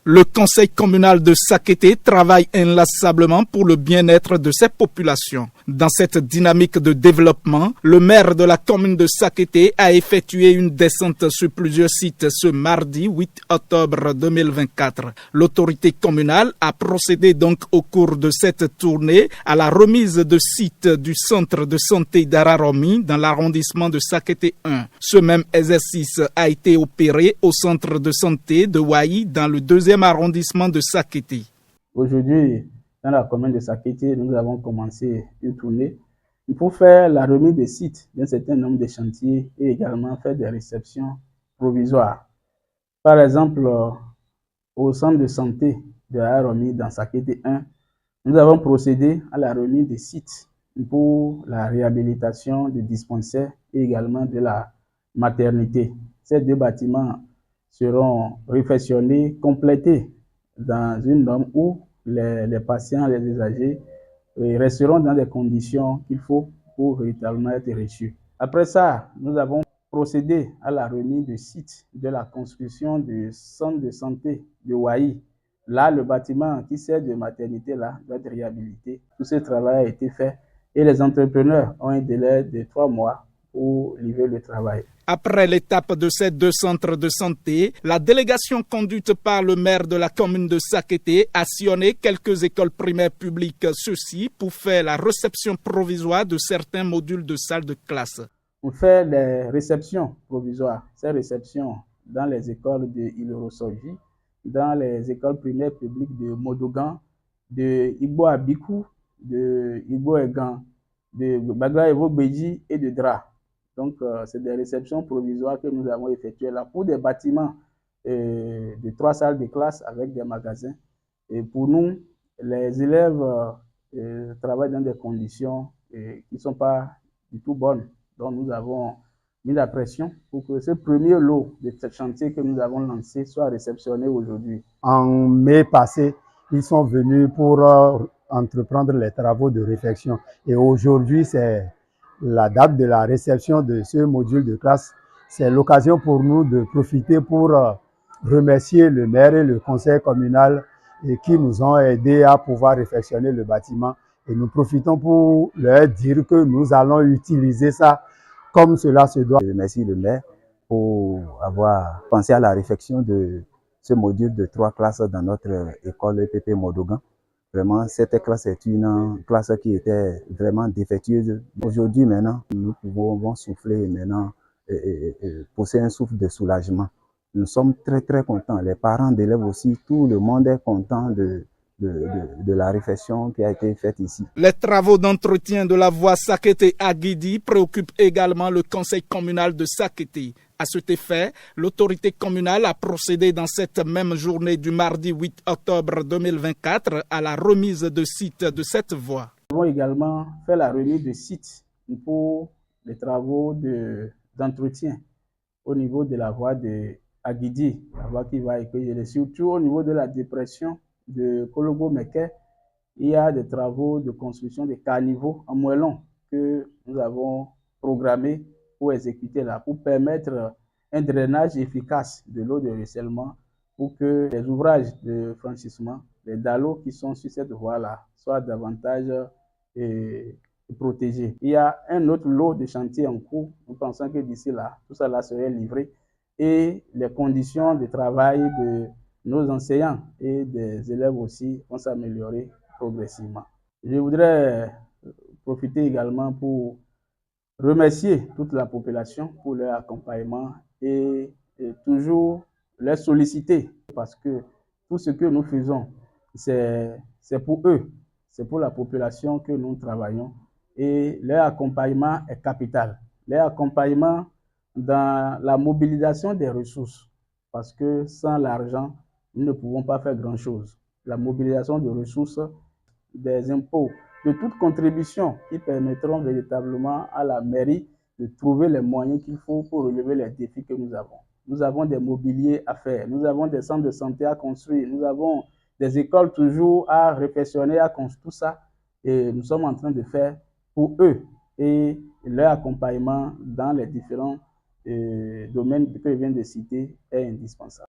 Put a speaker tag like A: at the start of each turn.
A: Le conseil communal de Sakété travaille inlassablement pour le bien-être de ses populations. Dans cette dynamique de développement, le maire de la commune de Sakété a effectué une descente sur plusieurs sites ce mardi 8 octobre 2024. L'autorité communale a procédé donc au cours de cette tournée à la remise de sites du centre de santé d'Araromi dans l'arrondissement de Sakété 1. Ce même exercice a été opéré au centre de santé de Wayi dans le deuxième arrondissement de Sakété.
B: Aujourd'hui, dans la commune de Sakété, nous avons commencé une tournée pour faire la remise des sites d'un certain nombre de chantiers et également faire des réceptions provisoires. Par exemple, au centre de santé de Araromi dans Sakété 1, nous avons procédé à la remise des sites pour la réhabilitation des dispensaires et également de la maternité. Ces deux bâtiments seront réfectionnés, complétés dans une norme où les patients, les usagers resteront dans des conditions qu'il faut pour véritablement être reçus. Après ça, nous avons procédé à la remise du site de la construction du centre de santé de Wayi. Là, le bâtiment qui sert de maternité là, doit être réhabilité. Tout ce travail a été fait et les entrepreneurs ont un délai de 3 mois pour livrer le travail.
A: Après l'étape de ces deux centres de santé, la délégation conduite par le maire de la commune de Sakété a sillonné quelques écoles primaires publiques, ceci pour faire la réception provisoire de certains modules de salles de classe.
B: On fait des réceptions provisoires. Ces réceptions dans les écoles de Ilorosoji, dans les écoles primaires publiques de Modogan, de Igbo Abiku, de Igbo Egan, de Bagla Evo Beji et de Dra. Donc, c'est des réceptions provisoires que nous avons effectuées là pour des bâtiments de 3 salles de classe avec des magasins. Et pour nous, les élèves travaillent dans des conditions qui ne sont pas du tout bonnes. Donc, nous avons mis la pression pour que ce premier lot de ce chantier que nous avons lancé soit réceptionné aujourd'hui.
C: En mai passé, ils sont venus pour entreprendre les travaux de réfection. Et aujourd'hui, c'est la date de la réception de ce module de classe. C'est l'occasion pour nous de profiter pour remercier le maire et le conseil communal qui nous ont aidés à pouvoir réfectionner le bâtiment. Et nous profitons pour leur dire que nous allons utiliser ça comme cela se doit.
D: Je remercie le maire pour avoir pensé à la réfection de ce module de 3 classes dans notre école EPP Modogan. Vraiment, cette classe est une classe qui était vraiment défectueuse. Aujourd'hui, maintenant, nous pouvons souffler maintenant, pousser un souffle de soulagement. Nous sommes très, très contents. Les parents d'élèves aussi, tout le monde est content de la réfection qui a été faite ici.
A: Les travaux d'entretien de la voie Sakété-Aguidi préoccupent également le conseil communal de Sakété. À cet effet, l'autorité communale a procédé dans cette même journée du mardi 8 octobre 2024 à la remise de sites de cette voie.
B: Nous avons également fait la remise de sites pour les travaux d'entretien au niveau de la voie de Aguidi, la voie qui va accueillir, surtout au niveau de la dépression de Kologo-Meke. Il y a des travaux de construction de caniveaux en moellon que nous avons programmés pour exécuter là, pour permettre un drainage efficace de l'eau de ruissellement pour que les ouvrages de franchissement, les dallos qui sont sur cette voie-là, soient davantage protégés. Il y a un autre lot de chantiers en cours. Nous pensons que d'ici là, tout ça là serait livré et les conditions de travail de nos enseignants et des élèves aussi vont s'améliorer progressivement. Je voudrais profiter également pour remercier toute la population pour leur accompagnement et toujours les solliciter parce que tout ce que nous faisons, c'est pour eux, c'est pour la population que nous travaillons et leur accompagnement est capital. Leur accompagnement dans la mobilisation des ressources parce que sans l'argent, nous ne pouvons pas faire grand-chose. La mobilisation de ressources, des impôts, de toute contribution qui permettront véritablement à la mairie de trouver les moyens qu'il faut pour relever les défis que nous avons. Nous avons des mobiliers à faire, nous avons des centres de santé à construire, nous avons des écoles toujours à réfectionner, à construire tout ça. Et nous sommes en train de faire pour eux et leur accompagnement dans les différents domaines que je viens de citer est indispensable.